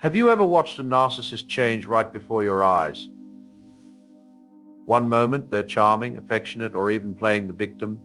Have you ever watched a narcissist change right before your eyes? One moment they're charming, affectionate, or even playing the victim.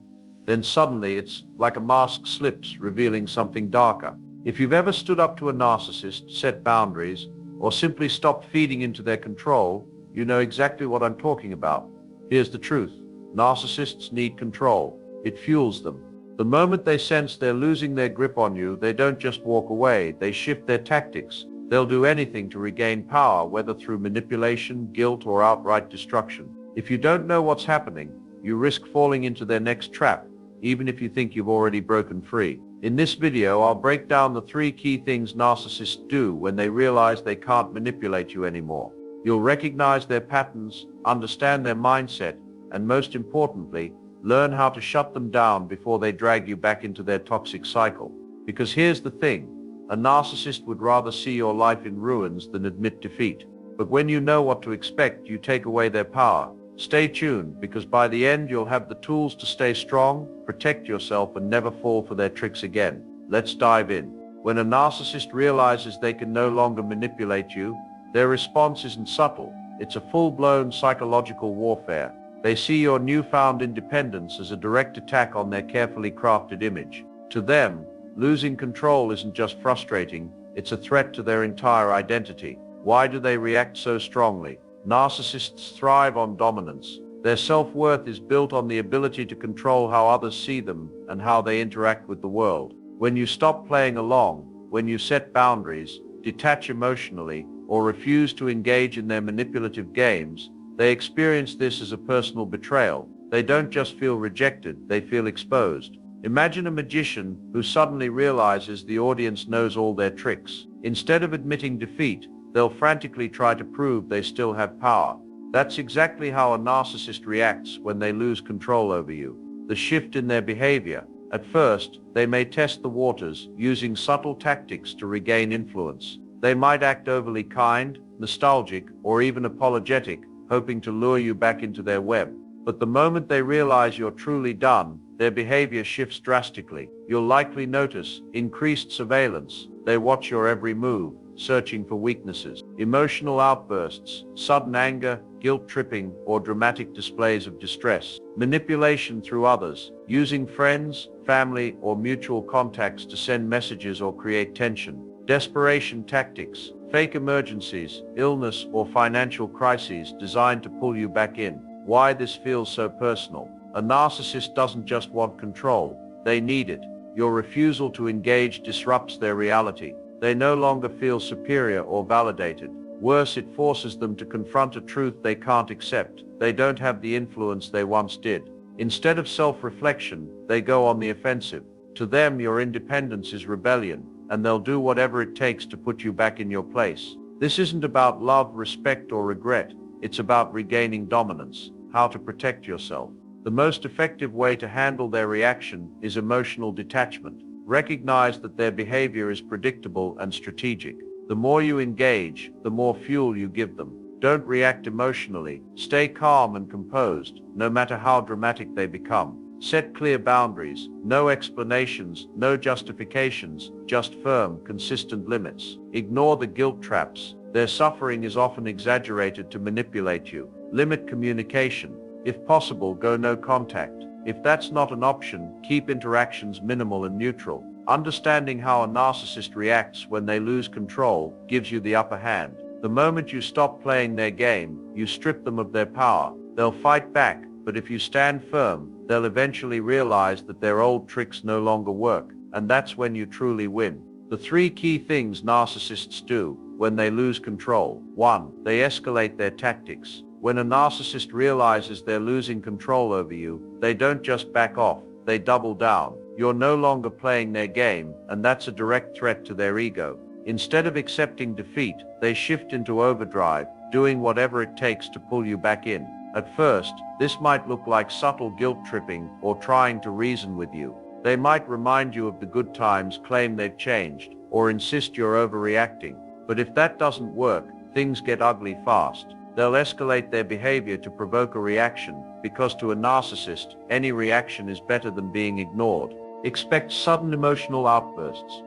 Then suddenly it's like a mask slips, revealing something darker. If you've ever stood up to a narcissist, set boundaries, or simply stopped feeding into their control, you know exactly what I'm talking about. Here's the truth. Narcissists need control. It fuels them. The moment they sense they're losing their grip on you, they don't just walk away, they shift their tactics. They'll do anything to regain power, whether through manipulation, guilt, or outright destruction. If you don't know what's happening, you risk falling into their next trap, even if you think you've already broken free. In this video, I'll break down the 3 key things narcissists do when they realize they can't manipulate you anymore. You'll recognize their patterns, understand their mindset, and most importantly, learn how to shut them down before they drag you back into their toxic cycle. Because here's the thing, a narcissist would rather see your life in ruins than admit defeat. But when you know what to expect, you take away their power. Stay tuned, because by the end you'll have the tools to stay strong, protect yourself, and never fall for their tricks again. Let's dive in. When a narcissist realizes they can no longer manipulate you, their response isn't subtle. It's a full-blown psychological warfare. They see your newfound independence as a direct attack on their carefully crafted image. To them, losing control isn't just frustrating, it's a threat to their entire identity. Why do they react so strongly? Narcissists thrive on dominance. Their self-worth is built on the ability to control how others see them and how they interact with the world. When you stop playing along, when you set boundaries, detach emotionally, or refuse to engage in their manipulative games, they experience this as a personal betrayal. They don't just feel rejected, they feel exposed. Imagine a magician who suddenly realizes the audience knows all their tricks. Instead of admitting defeat, they'll frantically try to prove they still have power. That's exactly how a narcissist reacts when they lose control over you. The shift in their behavior. At first, they may test the waters, using subtle tactics to regain influence. They might act overly kind, nostalgic, or even apologetic, hoping to lure you back into their web. But the moment they realize you're truly done, their behavior shifts drastically. You'll likely notice increased surveillance. They watch your every move, searching for weaknesses. Emotional outbursts, sudden anger, guilt-tripping, or dramatic displays of distress. Manipulation through others, using friends, family, or mutual contacts to send messages or create tension. Desperation tactics, fake emergencies, illness, or financial crises designed to pull you back in. Why this feels so personal? A narcissist doesn't just want control, they need it. Your refusal to engage disrupts their reality. They no longer feel superior or validated. Worse, it forces them to confront a truth they can't accept. They don't have the influence they once did. Instead of self-reflection, they go on the offensive. To them, your independence is rebellion, and they'll do whatever it takes to put you back in your place. This isn't about love, respect, or regret. It's about regaining dominance, how to protect yourself. The most effective way to handle their reaction is emotional detachment. Recognize that their behavior is predictable and strategic. The more you engage, the more fuel you give them. Don't react emotionally. Stay calm and composed, no matter how dramatic they become. Set clear boundaries, no explanations, no justifications, just firm, consistent limits. Ignore the guilt traps. Their suffering is often exaggerated to manipulate you. Limit communication. If possible, go no contact. If that's not an option, keep interactions minimal and neutral. Understanding how a narcissist reacts when they lose control gives you the upper hand. The moment you stop playing their game, you strip them of their power. They'll fight back, but if you stand firm, they'll eventually realize that their old tricks no longer work, and that's when you truly win. The 3 key things narcissists do when they lose control. 1. They escalate their tactics. When a narcissist realizes they're losing control over you, they don't just back off, they double down. You're no longer playing their game, and that's a direct threat to their ego. Instead of accepting defeat, they shift into overdrive, doing whatever it takes to pull you back in. At first, this might look like subtle guilt-tripping or trying to reason with you. They might remind you of the good times, claim they've changed, or insist you're overreacting. But if that doesn't work, things get ugly fast. They'll escalate their behavior to provoke a reaction, because to a narcissist, any reaction is better than being ignored. Expect sudden emotional outbursts.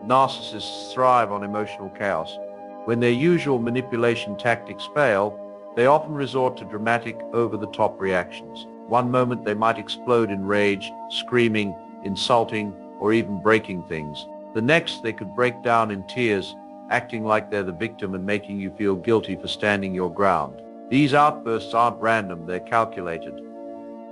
Narcissists thrive on emotional chaos. When their usual manipulation tactics fail, they often resort to dramatic, over-the-top reactions. One moment they might explode in rage, screaming, insulting, or even breaking things. The next they could break down in tears, acting like they're the victim and making you feel guilty for standing your ground. These outbursts aren't random, they're calculated.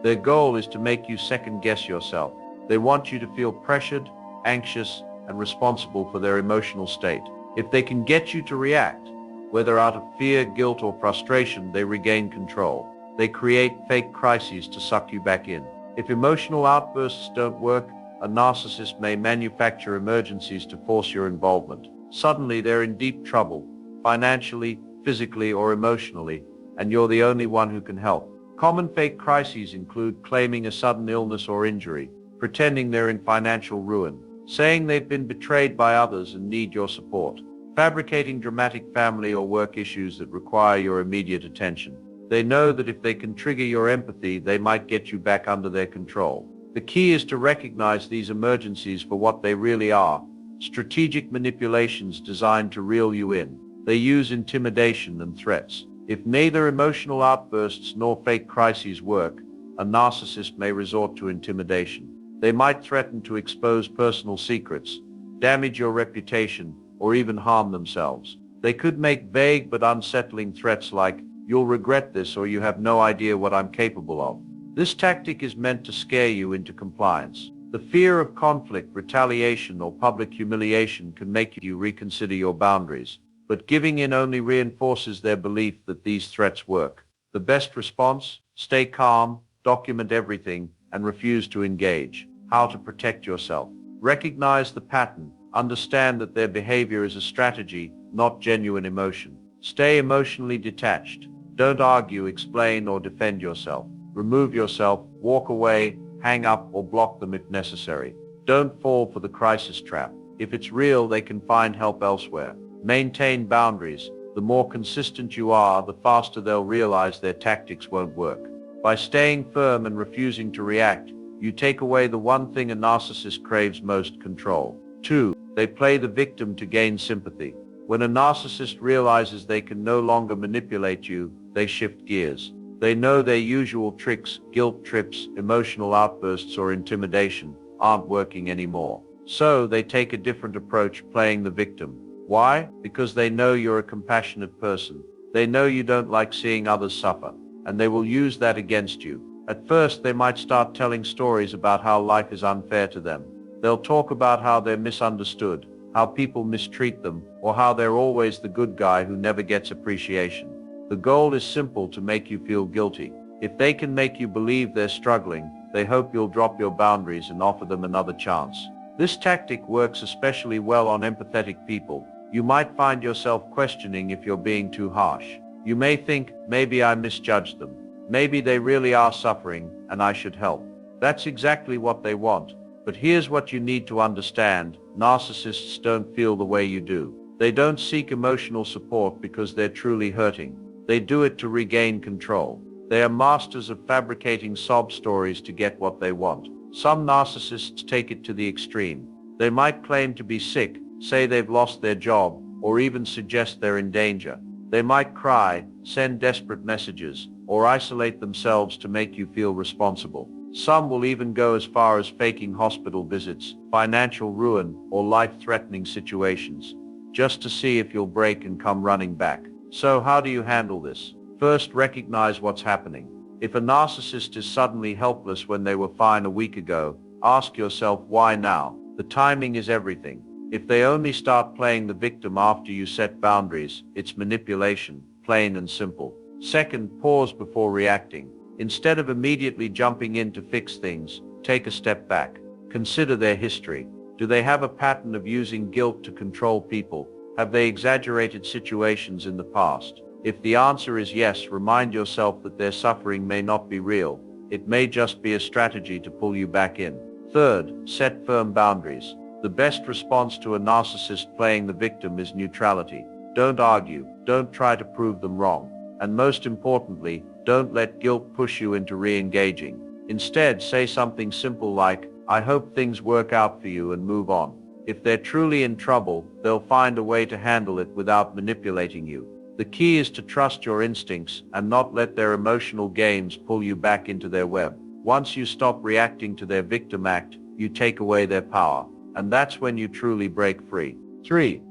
Their goal is to make you second-guess yourself. They want you to feel pressured, anxious, and responsible for their emotional state. If they can get you to react, whether out of fear, guilt, or frustration, they regain control. They create fake crises to suck you back in. If emotional outbursts don't work, a narcissist may manufacture emergencies to force your involvement. Suddenly they're in deep trouble, financially, physically, or emotionally, and you're the only one who can help. Common fake crises include claiming a sudden illness or injury, pretending they're in financial ruin, saying they've been betrayed by others and need your support, fabricating dramatic family or work issues that require your immediate attention. They know that if they can trigger your empathy, they might get you back under their control. The key is to recognize these emergencies for what they really are: strategic manipulations designed to reel you in. They use intimidation and threats. If neither emotional outbursts nor fake crises work, a narcissist may resort to intimidation. They might threaten to expose personal secrets, damage your reputation, or even harm themselves. They could make vague but unsettling threats like, "You'll regret this," or "You have no idea what I'm capable of." This tactic is meant to scare you into compliance. The fear of conflict, retaliation, or public humiliation can make you reconsider your boundaries, but giving in only reinforces their belief that these threats work. The best response? Stay calm, document everything, and refuse to engage. How to protect yourself? Recognize the pattern. Understand that their behavior is a strategy, not genuine emotion. Stay emotionally detached. Don't argue, explain, or defend yourself. Remove yourself, walk away, hang up, or block them if necessary. Don't fall for the crisis trap. If it's real, they can find help elsewhere. Maintain boundaries. The more consistent you are, the faster they'll realize their tactics won't work. By staying firm and refusing to react, you take away the one thing a narcissist craves most: control. 2. They play the victim to gain sympathy. When a narcissist realizes they can no longer manipulate you, they shift gears. They know their usual tricks, guilt trips, emotional outbursts, or intimidation aren't working anymore. So they take a different approach, playing the victim. Why? Because they know you're a compassionate person. They know you don't like seeing others suffer, and they will use that against you. At first, they might start telling stories about how life is unfair to them. They'll talk about how they're misunderstood, how people mistreat them, or how they're always the good guy who never gets appreciation. The goal is simple: to make you feel guilty. If they can make you believe they're struggling, they hope you'll drop your boundaries and offer them another chance. This tactic works especially well on empathetic people. You might find yourself questioning if you're being too harsh. You may think, maybe I misjudged them. Maybe they really are suffering, and I should help. That's exactly what they want. But here's what you need to understand: narcissists don't feel the way you do. They don't seek emotional support because they're truly hurting. They do it to regain control. They are masters of fabricating sob stories to get what they want. Some narcissists take it to the extreme. They might claim to be sick, say they've lost their job, or even suggest they're in danger. They might cry, send desperate messages, or isolate themselves to make you feel responsible. Some will even go as far as faking hospital visits, financial ruin, or life-threatening situations, just to see if you'll break and come running back. So how do you handle this? First, recognize what's happening. If a narcissist is suddenly helpless when they were fine a week ago, ask yourself, why now? The timing is everything. If they only start playing the victim after you set boundaries, it's manipulation, plain and simple. Second, pause before reacting. Instead of immediately jumping in to fix things, take a step back. Consider their history. Do they have a pattern of using guilt to control people? Have they exaggerated situations in the past? If the answer is yes, remind yourself that their suffering may not be real. It may just be a strategy to pull you back in. Third, set firm boundaries. The best response to a narcissist playing the victim is neutrality. Don't argue. Don't try to prove them wrong. And most importantly, don't let guilt push you into re-engaging. Instead, say something simple like, "I hope things work out for you," and move on. If they're truly in trouble, they'll find a way to handle it without manipulating you. The key is to trust your instincts and not let their emotional games pull you back into their web. Once you stop reacting to their victim act, you take away their power, and that's when you truly break free. 3.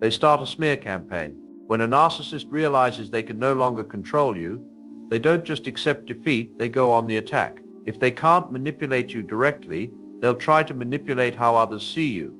They start a smear campaign. When a narcissist realizes they can no longer control you, they don't just accept defeat, they go on the attack. If they can't manipulate you directly, they'll try to manipulate how others see you.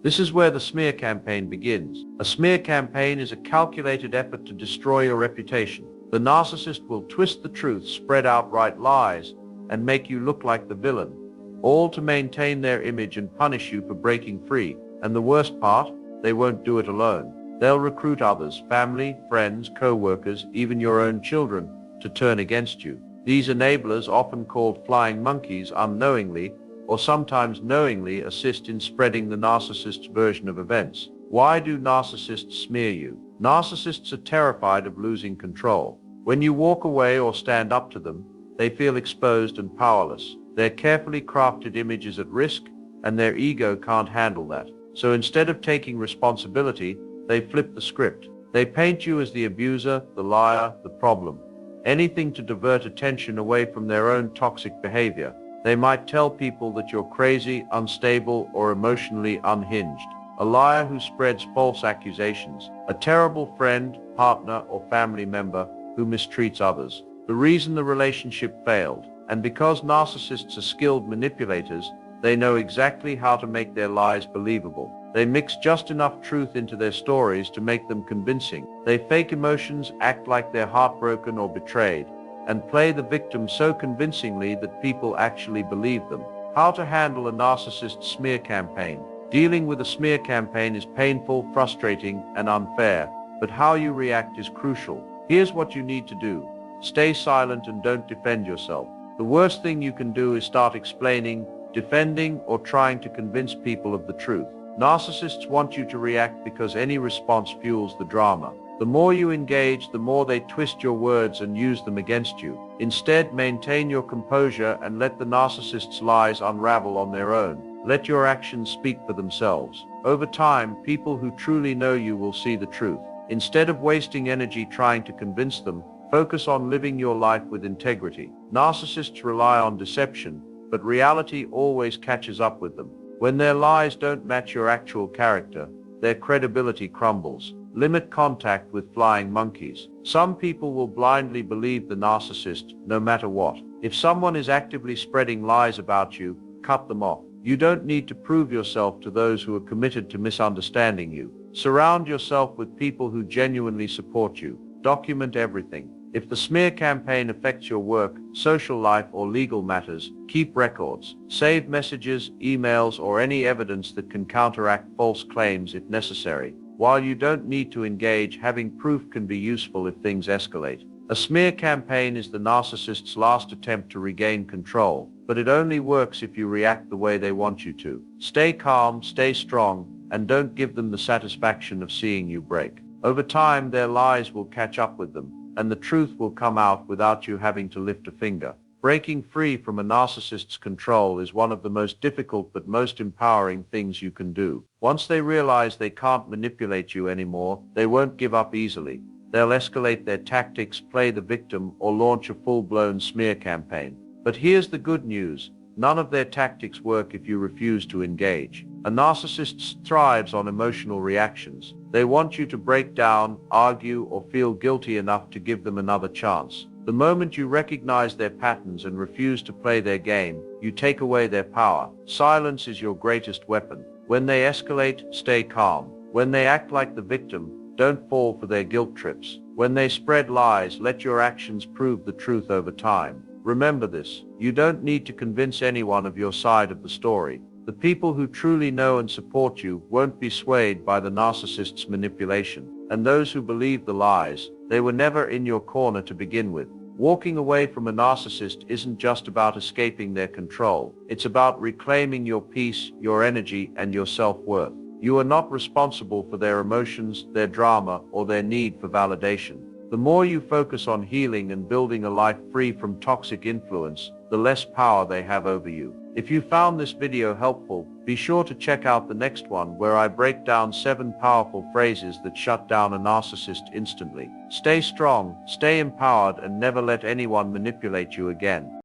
This is where the smear campaign begins. A smear campaign is a calculated effort to destroy your reputation. The narcissist will twist the truth, spread outright lies, and make you look like the villain, all to maintain their image and punish you for breaking free. And the worst part, they won't do it alone. They'll recruit others, family, friends, co-workers, even your own children, to turn against you. These enablers, often called flying monkeys, unknowingly or sometimes knowingly assist in spreading the narcissist's version of events. Why do narcissists smear you? Narcissists are terrified of losing control. When you walk away or stand up to them, they feel exposed and powerless. Their carefully crafted image is at risk, and their ego can't handle that. So instead of taking responsibility, they flip the script. They paint you as the abuser, the liar, the problem. Anything to divert attention away from their own toxic behavior. They might tell people that you're crazy, unstable, or emotionally unhinged. A liar who spreads false accusations. A terrible friend, partner, or family member who mistreats others. The reason the relationship failed. And because narcissists are skilled manipulators, they know exactly how to make their lies believable. They mix just enough truth into their stories to make them convincing. They fake emotions, act like they're heartbroken or betrayed, and play the victim so convincingly that people actually believe them. How to handle a narcissist smear campaign. Dealing with a smear campaign is painful, frustrating, and unfair, but how you react is crucial. Here's what you need to do. Stay silent and don't defend yourself. The worst thing you can do is start explaining, defending, or trying to convince people of the truth. Narcissists want you to react because any response fuels the drama. The more you engage, the more they twist your words and use them against you. Instead, maintain your composure and let the narcissist's lies unravel on their own. Let your actions speak for themselves. Over time, people who truly know you will see the truth. Instead of wasting energy trying to convince them, focus on living your life with integrity. Narcissists rely on deception, but reality always catches up with them. When their lies don't match your actual character, their credibility crumbles. Limit contact with flying monkeys. Some people will blindly believe the narcissist, no matter what. If someone is actively spreading lies about you, cut them off. You don't need to prove yourself to those who are committed to misunderstanding you. Surround yourself with people who genuinely support you. Document everything. If the smear campaign affects your work, social life, or legal matters, keep records. Save messages, emails, or any evidence that can counteract false claims if necessary. While you don't need to engage, having proof can be useful if things escalate. A smear campaign is the narcissist's last attempt to regain control, but it only works if you react the way they want you to. Stay calm, stay strong, and don't give them the satisfaction of seeing you break. Over time, their lies will catch up with them, and the truth will come out without you having to lift a finger. Breaking free from a narcissist's control is one of the most difficult but most empowering things you can do. Once they realize they can't manipulate you anymore, they won't give up easily. They'll escalate their tactics, play the victim, or launch a full-blown smear campaign. But here's the good news. None of their tactics work if you refuse to engage. A narcissist thrives on emotional reactions. They want you to break down, argue, or feel guilty enough to give them another chance. The moment you recognize their patterns and refuse to play their game, you take away their power. Silence is your greatest weapon. When they escalate, stay calm. When they act like the victim, don't fall for their guilt trips. When they spread lies, let your actions prove the truth over time. Remember this, you don't need to convince anyone of your side of the story. The people who truly know and support you won't be swayed by the narcissist's manipulation. And those who believe the lies, they were never in your corner to begin with. Walking away from a narcissist isn't just about escaping their control. It's about reclaiming your peace, your energy, and your self-worth. You are not responsible for their emotions, their drama, or their need for validation. The more you focus on healing and building a life free from toxic influence, the less power they have over you. If you found this video helpful, be sure to check out the next one where I break down 7 powerful phrases that shut down a narcissist instantly. Stay strong, stay empowered, and never let anyone manipulate you again.